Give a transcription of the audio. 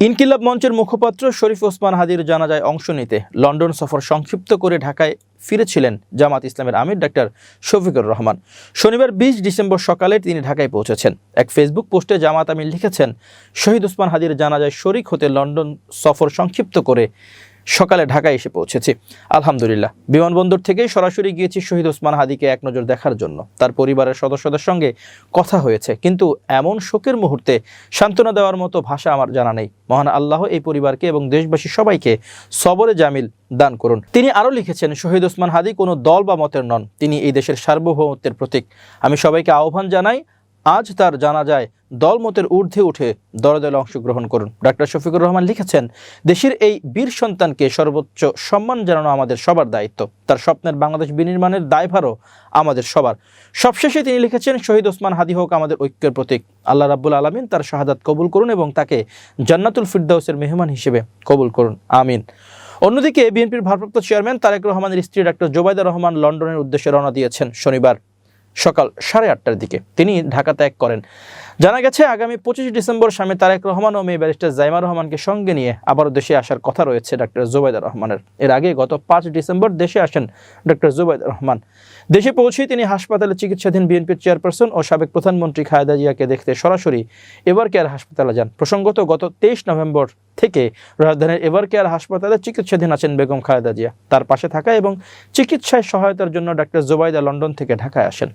ইনকিলাব মঞ্চের মুখপাত্র শরীফ ওসমান হাদির জানাজায় অংশ নিতে লন্ডন সফর সংক্ষিপ্ত করে ঢাকায় ফিরেছিলেন জামাত ইসলামের আমির ডাক্তার শফিকুর রহমান। শনিবার 20 ডিসেম্বর সকালে তিনি ঢাকায় পৌঁছেছেন। এক ফেসবুক পোস্টে জামাত আমির লিখেছেন, শহীদ ওসমান হাদির জানাজায় শরিক হতে লন্ডন সফর সংক্ষিপ্ত করে সকালে ঢাকায় এসে পৌঁছেছি। আলহামদুলিল্লাহ, বিমানবন্দর থেকে সরাসরি গিয়েছি শহীদ ওসমান হাদিকে এক নজর দেখার জন্য। তার পরিবারের সদস্যদের সঙ্গে কথা হয়েছে, কিন্তু এমন শোকের মুহূর্তে সান্ত্বনা দেওয়ার মতো ভাষা আমার জানা নেই। মহান আল্লাহ এই পরিবারকে এবং দেশবাসী সবাইকে সবরে জামিল দান করুন। তিনি আরও লিখেছেন, শহীদ ওসমান হাদি কোনো দল বা মতের নন, তিনি এই দেশের সার্বভৌমত্বের প্রতীক। আমি সবাইকে আহ্বান জানাই, আজ তার জানাজায় দলমতের ঊর্ধ্বে উঠে দলে দলে অংশগ্রহণ করুন। ডাক্তার শফিকুর রহমান লিখেছেন, দেশের এই বীর সন্তানকে সর্বোচ্চ সম্মান জানানো আমাদের সবার দায়িত্ব। তার স্বপ্নের বাংলাদেশ বিনির্মাণের দায়ভারও আমাদের সবার। সবশেষে তিনি লিখেছেন, শহীদ ওসমান হাদি হোক আমাদের ঐক্যের প্রতীক। আল্লাহ রাব্বুল আলামিন তার শাহাদাত কবুল করুন এবং তাকে জান্নাতুল ফিরদাউসের মেহমান হিসেবে কবুল করুন, আমিন। অন্যদিকে বিএনপির ভারপ্রাপ্ত চেয়ারম্যান তারেক রহমানের স্ত্রী ডাক্তার জোবাইদা রহমান লন্ডনের উদ্দেশ্যে রওনা দিয়েছেন শনিবার সকাল 8:30টার দিকে। তিনি ঢাকা ত্যাগ করেন। জানা গেছে, আগামী 25 ডিসেম্বর স্বামী তারেক রহমান ও মেয়ে ব্যারিস্টার জাইমা রহমানকে সঙ্গে নিয়ে আবারও দেশে আসার কথা রয়েছে ডাক্তার জোবাইদা রহমানের। এর আগে গত 5 ডিসেম্বর দেশে আসেন ডাক্তার জোবাইদা রহমান। দেশে পৌঁছেই তিনি হাসপাতালে চিকিৎসাধীন বিএনপির চেয়ারপারসন ও সাবেক প্রধানমন্ত্রী খালেদা জিয়াকে দেখতে সরাসরি এভার কেয়ার হাসপাতালে যান। প্রসঙ্গত, গত 23 নভেম্বর থেকে রাজধানীর এভার কেয়ার হাসপাতালে চিকিৎসাধীন আছেন বেগম খালেদা জিয়া। তার পাশে থাকা এবং চিকিৎসায় সহায়তার জন্য ডাক্তার জোবাইদা লন্ডন থেকে ঢাকায় আসেন।